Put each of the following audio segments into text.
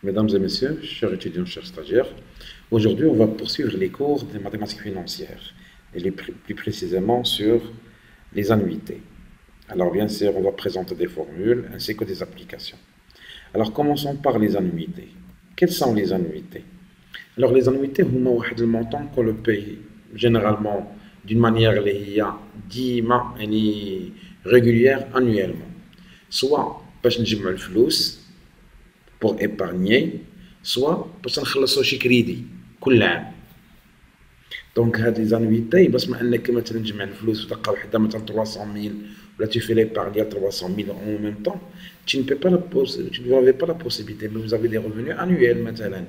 Mesdames et messieurs, chers étudiants, chers stagiaires, aujourd'hui on va poursuivre les cours des mathématiques financières et plus précisément sur les annuités. Alors bien sûr, on va présenter des formules ainsi que des applications. Alors commençons par les annuités. Quelles sont les annuités? Alors les annuités, c'est le montant qu'on le paye généralement d'une manière ديما يعني régulière annuellement. Soit باش نجمع الفلوس pour épargner, soit باش نخلصوا شي كريدي كل عام. دونك هاد لي زانويتي باش ما انك مثلا تجمع الفلوس في دقه واحده مثلا 300,000 ولا tu fais l'épargne à 300,000 en même temps, tu ne peux pas tu n'avais pas la possibilité, mais vous avez des revenus annuels مثلا.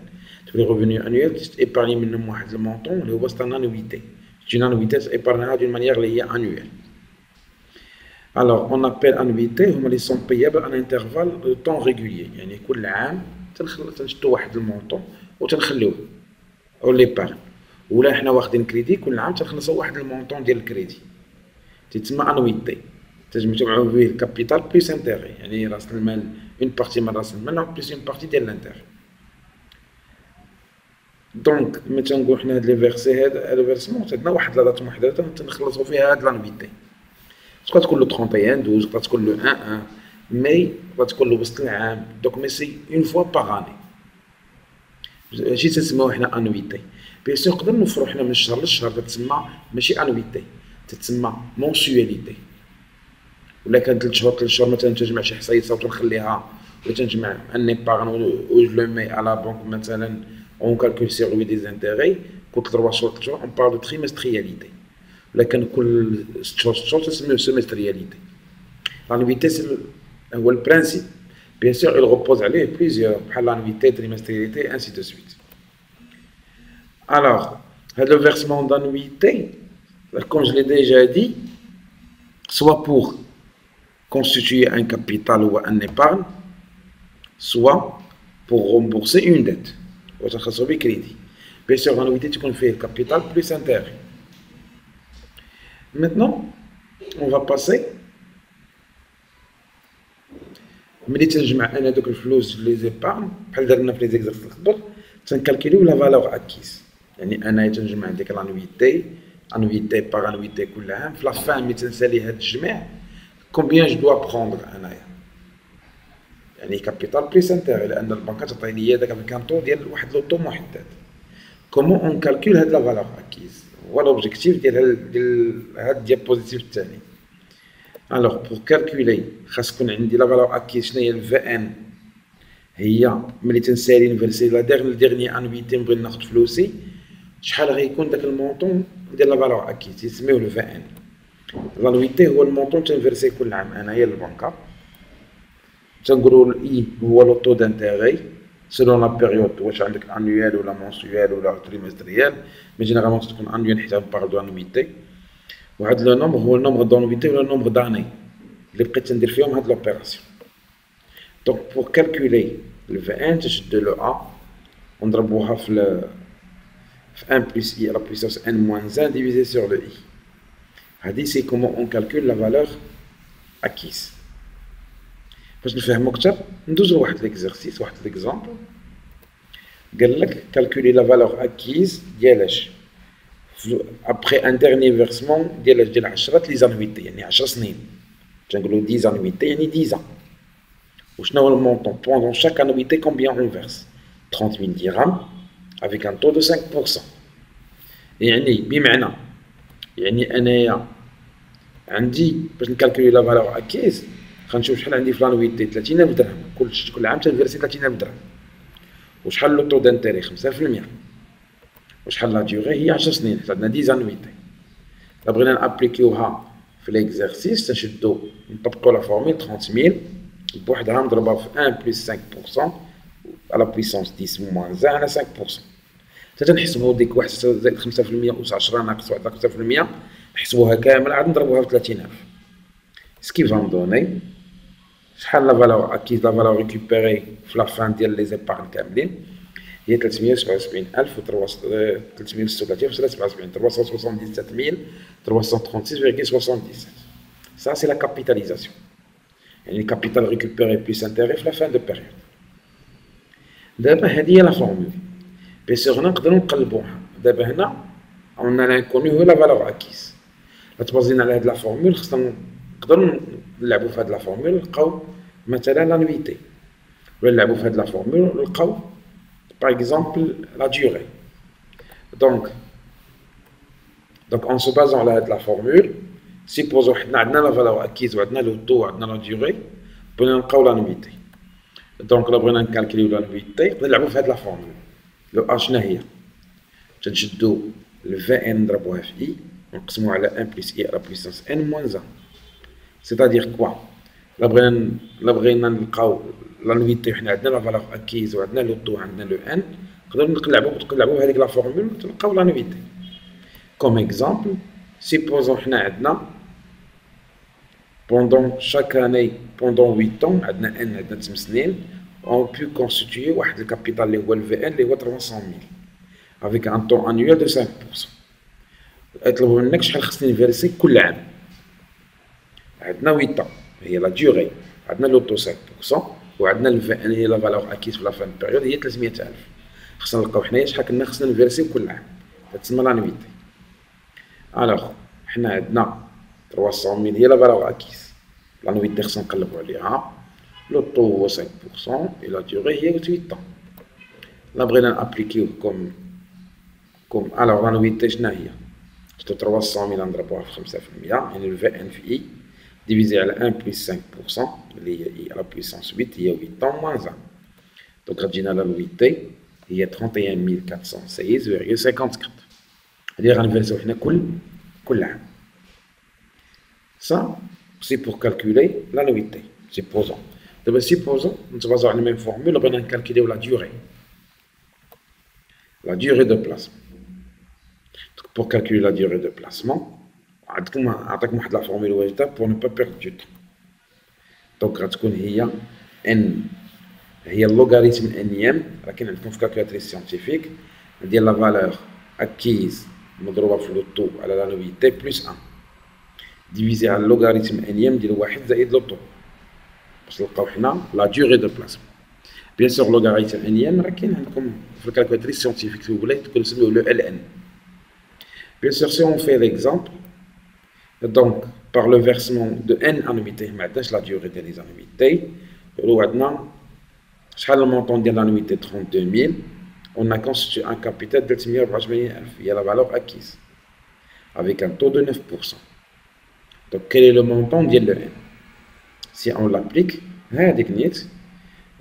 Les revenus annuels, tu épargnes منهم واحد المونطون اللي هو c'est une annuité. C'est une annuité épargnée d'une manière اللي هي annuelle. Alors, on appelle annuité هما اللي sont payables à un intervalle de temps régulier. يعني كل عام تنشدو واحد المونطون وتنخليوه او ليبارن. ولا حنا واخدين كريدي كل عام تنخلصوا واحد المونطون ديال الكريدي. تيتسمى انويتي. تجمعوا به الكابيتال بلس انتيغي، يعني راس المال اون بارتي من راس المال بلس اون بارتي ديال الانتيغي. دونك ملي تنقول حنا هاد لي فيرسي هاد لو فيرسمون عندنا واحد لا دات محدده تنخلصوا فيها هاد لانويتي. تقدر تكون له 31 12 تقدر تكون له 1 1 مي تقدر تكون له وسط العام. دونك مي سي اون فوا باغ اني. هادشي تسموه حنا انويتي. بيان سور نقدر نوفرو حنا من الشهر للشهر تتسمى ماشي انويتي، تتسمى مونسيواليتي. ولا كان 3 شهور مثلا تجمع شي حصيصه وتنخليها، ولا تنجمع ان ايبارن و جو لو مي على بنك مثلا اون كالكول سير لوي دي زانتيغي كل 3 شهور اون بار دو تريمسترياليتي. ولا كان كل 6 شهور تسميه سيمسترياليتي. لانويتي هو البرانسيب. بيان سور il repose عليه بليزيور بحال لانويتي تريمسترياليتي انسي دو سويت. Alors, le versement d'annuité, comme je l'ai déjà dit, soit pour constituer un capital ou un épargne, soit pour rembourser une dette. Ou un crédit. Bien sûr, l'annuité, tu peux faire le capital plus intérêt. Maintenant, on va passer. ملي تنجمع انا دوك الفلوس لي زيبارن بحال درنا في لي زيكزارسيس الخضر تنكالكيليو لا فالور اكيس. يعني انا تنجمع ديك لانويتي انويتي باغ انويتي كل عام في لا فان ملي تنسالي هاد التجميع كومبيان جو دوا بروندر انايا. يعني كابيتال بليس انتيغي لان البنكه تعطي ليا داك الكانطو ديال واحد لوطو محدد. كومون اون كالكول هاد لا فالور اكيس هو لوبجيكتيف ديال هاد الديابوزيتيف الثاني. Alors, pour calculer, خاص تكون عندي لا فالور اكيس شنو هي الفي ان. هي ملي تنسالي نفرسي لا ديرني انويتي نبغي ناخد فلوسي شحال غيكون داك المونطون ديال لا فالور اكيس تيسميوه الفي ان. لانويتي هو المونطون تنفرسي كل عام انايا للبنكه. تنقولوا الاي هو لو طو دانتيغي سولون لا بيريود، واش عندك انويال ولا مونسيوال ولا تريمستريال. مي جينيرالمون تكون انويال حيت بارل دو انويتي. وهاد لو نومبر هو النومبر دانويتي ولا النومبر داني اللي بقيت ندير فيهم هاد لوبيراسيون. دونك بور كالكولي الفي ان تشد لو ا ونضربوها في 1 بلس اي على بويسونس ان موان 1 ديفيزي سور لو اي. هادي سي كومون اون كالكول لا فالور اكيس. باش نفهمو اكثر ندوزو لواحد ليكزارسيس واحد ليكزامبل. قال لك كالكولي لا فالور اكيس ديالاش après un dernier versement ديال 10 لي زانويتي، يعني 10 سنين. تنقولوا 10 annuités يعني 10 ans. وشنو هو المونطون pendant chaque annuité combien on verse 30,000 dirhams avec un taux de 5%. يعني بمعنى يعني انايا عندي باش نكالكولي لا فالور اكيز غنشوف شحال عندي في لانويتي 30,000 درهم. كل عام تنفرسي 30,000 درهم. وشحال لو طو دانتيري 5%. وشحال لا ديوغي هي 10 سنين حيت عندنا 10 انويتي. إلا بغينا نابليكيوها في ليكزارسيس تنشدو نطبقو لا فورميل 30,000 بوحدها نضربها في 1 بلس 5% على بويسونس 10 موان 1 على 5%. حتى تنحسبو ديك 1 زائد 5% أس 10 ناقص 1 ناقص 5% نحسبوها كامل عاد نضربوها في 30,000. سكي فا مدوني شحال لا فالور اكيز لا فالور ريكوبيري في لا فان ديال لي زيبارن كاملين هي 377,377 Ça, c'est la capitalisation. Et le capital récupéré plus intérêt à la fin de période. دابا هذه هي لا فورمول. بيان سور هنا نقدروا نقلبوها. دابا هنا on a l'inconnu هو لا فالور اكيس. تبازينا على هاد لا فورمول خصنا نقدروا نلعبوا في هاد لا فورمول نلقاو مثلا لا نويتي، ولا نلعبوا في هاد لا فورمول نلقاو باغ اكزومبل لا ديوري. دونك en se basant على هاد لا فورمول سيبوزو حنا عندنا لا فالور اكيز وعندنا لو طو وعندنا لا ديوري، بغينا نلقاو لا نويتي. دونك لا بغينا نكالكليو لا نويتي نلعبوا في هاد لا فورمول. لو ا شنو هي؟ تنشدو الفي ان نضربوها في اي ونقسموها على 1 بلس اي على بويسونس ان موان 1. سيتادير كوا لا بغينا نلقاو لا نويتي حنا عندنا لا فالور اكيز وعندنا لو طو عندنا لو ان، نقدروا نلعبوا بهذيك لا فورمول تلقاو لا نويتي. كوم اكزامبل سيبوزون حنا عندنا pendant chaque année pendant 8 ans عندنا ان عندنا 8 سنين on peut constituer واحد الكابيتال اللي هو الفي ان اللي هو 300,000 avec un taux annuel de 5%. يطلبوا منك شحال خصني نفيرسي كل عام. عندنا 8 ans هي لا ديوري، عندنا لو طو 5% وعندنا الفي ان هي لا فالور اكيس في لا فان بيريود هي 300,000. خصنا نلقاو حنايا شحال كنا خصنا نفيرسي كل عام، تسمى لا نويتي. الوغ حنا عندنا 300,000 هي لا فالور اكيس، لا نويتي خصنا نقلبو عليها، لو طو هو 5% et la durée هي 8 ans. لا بغينا نابليكيوه كوم الوغ لا نويتي شنا هي؟ شتو 300,000 نضربوها في 5% يعني الفي ان في اي ديفيزي على 1 بلس 5% اللي هي اي على بويسونس 8 هي 8 موان 1. دونك غتجينا لا نويتي هي 31,416,54. هادي غنفيرسيو حنا كل عام. Ça c'est pour calculer la nuitée. Supposons. دابا supposons نتبازاو على الميم فورمول بغينا نكالكوليو لا ديوري. La durée de placement. Pour calculer la durée de placement, عطاكم واحد لا فورمول واجده pour ne pas perdre du temps. دونك غتكون هي n هي اللوغاريتم انيام، راه كاين عندكم في كالكولاتريس سيانتيفيك ديال لا فالور اكيز مضروبه في لو طو على لا نويتي بلس 1 ديفيزي على اللوغاريتم انيام ديال 1 زائد لو طو باش نلقاو حنا لا ديوري دو بلاسمون. بيان سور لوغاريتم انيام راه كاين عندكم في الكالكولاتريس سيانتيفيك في ولا تكون نسميوه لو ال ان. بيان سور سي اون في ليكزامبل دونك par le versement de n annuités ما عندناش لا ديوري ديال لي annuités ولو عندنا شحال المونطون ديال l'annuité 32,000 on a constitué un capital de 384,000 il y a la valeur acquise avec un taux de 9%. Donc quel est le montant ديال le n? Si on l'applique هاديك نيت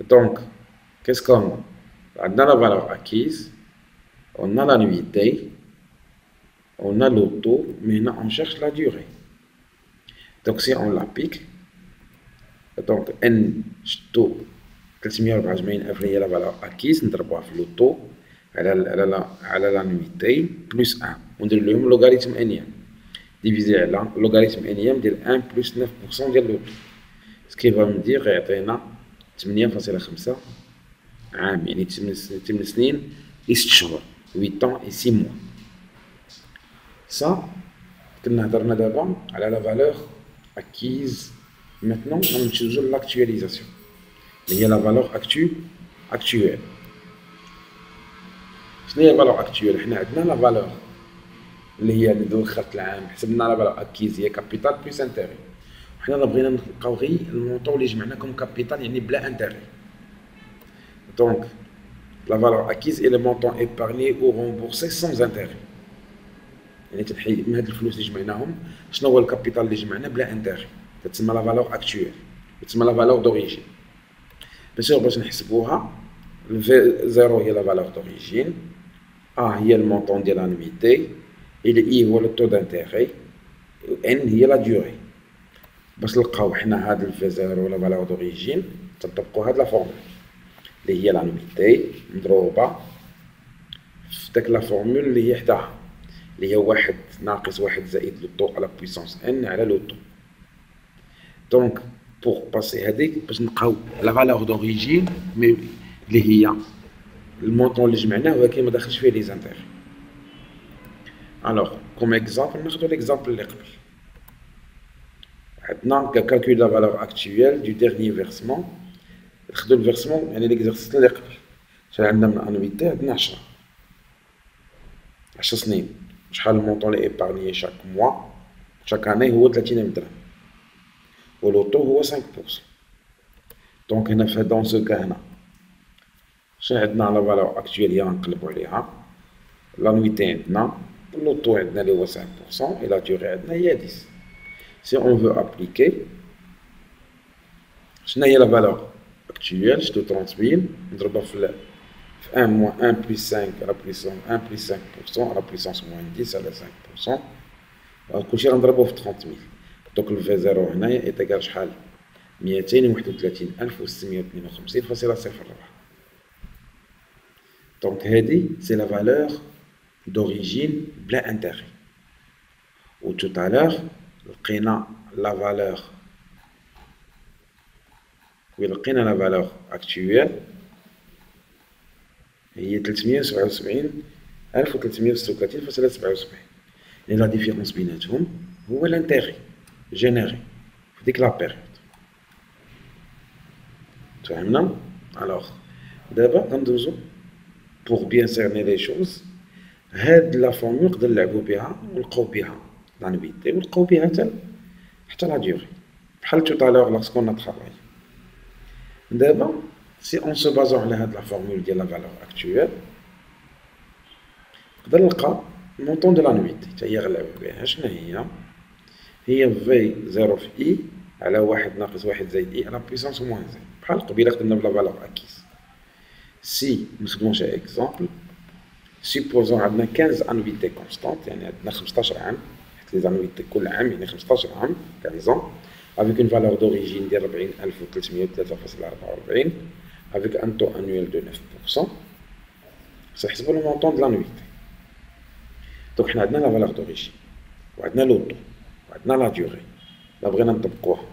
donc qu'est-ce qu'on a? On a la valeur acquise, on a l'annuité, on a le taux, maintenant on cherche la durée. Donc si on l'applique, donc n taux 384,000 هي la valeur acquise نضربوها في لو طو على l'annuité plus 1 وندير لهم لوغاريتم انيام ديفيزي على لوغاريتم انيام ديال 1 بلس 9% ديال لو طو سكي فا مدير غيعطينا 8.5 عام يعني 8 سنين و 6 شهور 8 ans et 6 mois. Ça كنا هضرنا دابا على la valeur acquise. Maintenant on utilise l'actualisation اللي هي la valeur actuelle. شنو هي la valeur actuelle؟ حنا عندنا la valeur اللي هي اللي دخلت العام حسبنا la valeur acquise هي capital plus intérêt. حنا بغينا نلقاو غير المونطون اللي جمعنا كوم كابيتال يعني بلا انتيري. دونك la valeur acquise est le montant épargné ou remboursé sans intérêt. يعني تنحي من هاد الفلوس اللي جمعناهم شنو هو الكابيتال اللي جمعنا بلا انتيري تتسمى la valeur actuelle تتسمى la valeur d'origine. باش نحسبوها الفي زيرو هي la valeur d'origine، هي المونطون ديال l'annuité et le I هو le taux d'intérêt و N هي la durée. باش نلقاو حنا هاد الفي زيرو لا فالور دوريجين تنطبقوا هاد لا فورمول اللي هي لانويتي مضروبه في داك لا فورمول اللي هي حداها اللي هي 1 ناقص 1 زائد لو طو على بويسونس ان على لو طو. دونك بوغ باسي هاديك باش نلقاو لا فالور دوريجين مي اللي هي المونطون اللي جمعناه ولكن ما داخلش فيه لي زانتير. الوغ كوم اكزامبل ناخذ ليكزامبل اللي قبل عندنا calcul la valeur actuelle du dernier versement. ناخذ الفيرسمون يعني ليكزارسيس اللي قبل شحال عندنا من انويتي؟ عندنا 10 سنين. شحال المونطون لي ايبارنيي شاك موا شاك اني هو 30,000 درهم، ولوطو هو 5%. دونك هنا في دون سو كا هنا شنو عندنا لا فالور اكتويل هي غنقلبو عليها، l'annuité عندنا، اللوطو عندنا اللي هو 5% et la durée عندنا هي 10. Si on veut appliquer شنو هي la valeur actuelle je te transmets نضربها في 1 moins 1 plus 5 à la puissance 1 plus 5% à la puissance moins 10 à la 5%. كلشي غنضربوه في 30,000. دونك الفي زيرو هنايا ايتيكال شحال؟ 231,652.04. دونك هادي سي لا فالور d'origine بلا انتيغي. و tout à l'heure لقينا لا فالور لقينا لا فالور اكتويل هي 377,336.77. يعني لا ديفيرونس بيناتهم هو لانتيغي جينيري في ديك لا بيريود. تفهمنا؟ الوغ دابا غندوزو بوغ بيان سيرني لي شوز. هاد لا فورمول نقدر نلعبو بها ونلقاو بها لانويتي ونلقاو بها حتى لا ديوغي بحال تو طالور لاسكون ا ترافاي. دابا سي اون سو بازون على هاد لا فورمول ديال لا فالور اكتويل نقدر نلقى المونطون دو لانويتي حتى هي غنلعبو بها. شنو هي في زيرو في اي على 1 ناقص 1 زائد اي على بويسونس موان زين، بحال قبيله خدمنا بلا فالور اكيس. سي نخدمو شي اكزومبل، سيبوزون عندنا 15 انويتي كونستانت، يعني عندنا 15 عام، حيت لي زانويتي كل عام يعني 15 عام 15 ans avec une valeur d'origine ديال 40,303.44 avec un taux annuel de 9%. سنحسبو لو مونطون دو لانويتي. دونك حنا عندنا لا فالور دوريجين وعندنا لو طو وعندنا لا ديوغي. لا بغينا نطبقوها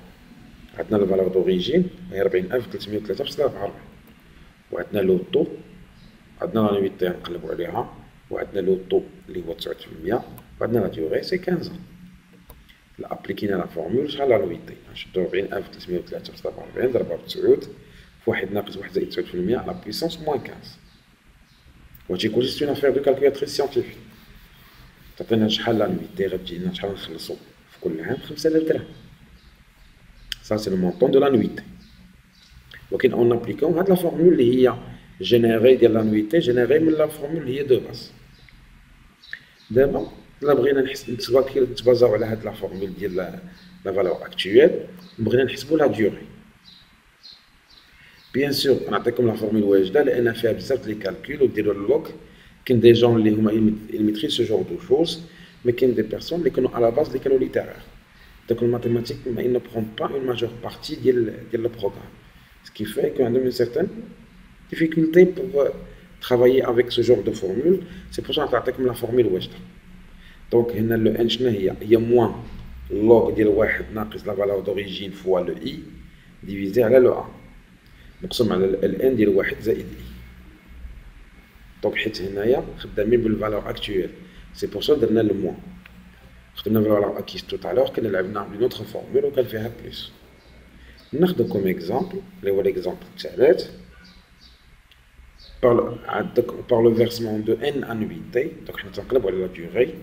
عندنا لا فالور دوريجين هي 40,303.44 وعندنا لو طو، عندنا لانويتي نقلبو عليها، وعندنا لو طو اللي هو 9% وعندنا لا ديوغي سي 15 ans. لا ابليكينا لا فورمول شحال لانويتي؟ نشدو 40,303.44 ضربها ب 9 في 1 ناقص 1 زائد 9% على بويسونس موان 15. وهادشي كلشي سي اون افير دو كالكولاتريس سيانتيفيك. تعطينا شحال لانويتي غتجينا شحال نخلصو في كل عام؟ 5,000 درهم. سا سي لو مونطون دو لانويتي. ولكن اون ابليكون هاد لا فورمول اللي هي جينيري ديال لانويتي جينيري من لا فورمول اللي هي دو باس. دابا إلا بغينا نتبازاو على هاد لا فورمول ديال لا فالور اكتويل بغينا نحسبو لا ديوغي. بيان سور نعطيكم لا فورمول واجده لان فيها بزاف ديال لي كالكول وديروا اللوك. كاين دي جون اللي هما يميتريز سو جور دو شوز، مي كاين دي بيرسون اللي كانوا على باز اللي كانوا ليتيرير. دونك الماتيماتيك ما il ne prend pas une majeure partie ديال لو programme, ce qui fait qu'on a une certaine difficulté pour travailler avec ce genre de formule. C'est pour ça que نعطيكم لا فورمول واجده. دونك هنا لو ان شنو هي موان لوغ ديال 1 ناقص لا فالور دوريجين فوا لو اي ديفيزي على لو ا مقسوم على ال ان ديال 1 زائد اي. دونك حيت هنايا خدامين بالفالور اكتويل سي بور سا درنا لو موان. خدمنا بالفالور اكيس تو طالور كنا لعبنا بلي نوتر فورمول وكان فيها بليس. ناخدو كوم اكزامبل اللي هو ليكزامبل تاعت par le versement de n annuités. دونك حنا تنقلبو على لا ديوغي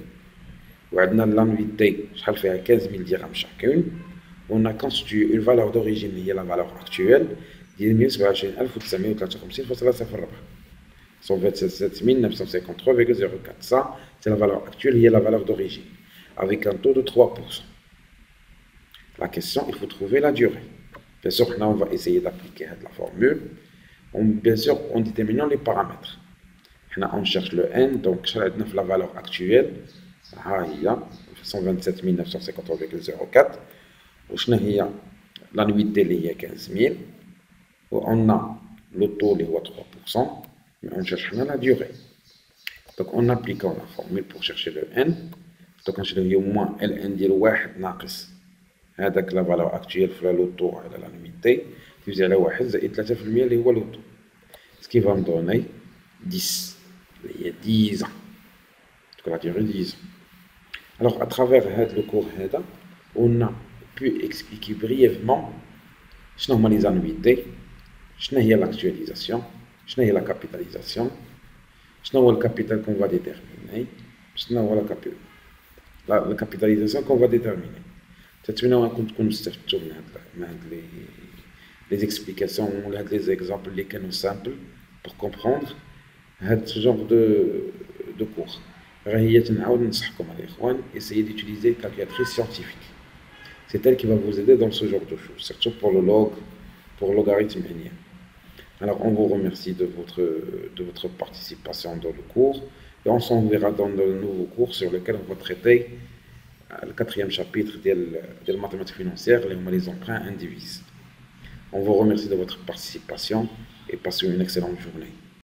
وعندنا l'annuité شحال فيها 15,000 درهم chacune. On a constitué une valeur d'origine هي la valeur actuelle ديال 127,953.04. 127,953,04. Ça c'est la valeur actuelle هي la valeur d'origine avec un taux de 3%. La question, il faut trouver la durée. Bien sûr, là on va essayer d'appliquer la formule. Bien sûr, en déterminant les paramètres. Là, on cherche le n, donc la valeur actuelle, il y a 127,953,04. L'annuité, il y a 15,000. On a le taux, il y a 3%. Mais on cherche la durée. Donc, en appliquant la formule pour chercher le n, donc on cherche au moins ln ديال 1 ناقص هذاك la valeur actuelle في le taux على l'annuité divisé على 1 زائد 3% اللي هو le taux. Ce qui va me donner 10. Il y a 10 ans. Donc la durée 10 ans. Alors, à travers le cours, on a pu expliquer brièvement ce sont les annuités, ce n'est l'actualisation, شنو هي la capitalisation, شنو هو le capital qu'on va déterminer, شنو هو la capitalisation qu'on va déterminer. تتمنى انكم تكونوا استفدتوا من هاد les explications ولا هاد les exemples اللي كانوا simple pour comprendre هاد ce genre de cours. راه هي تنعاود ننصحكم الاخوان essayez d'utiliser une calculatrice scientifique. C'est elle qui va vous aider dans ce genre de choses, surtout pour le log, pour le logarithme linéaire. Alors on vous remercie de votre participation dans le cours et on s'en verra dans de nouveaux cours sur lesquels on va traiter le 4e chapitre de la mathématique financière, les emprunts indivises. On vous remercie de votre participation et passez une excellente journée.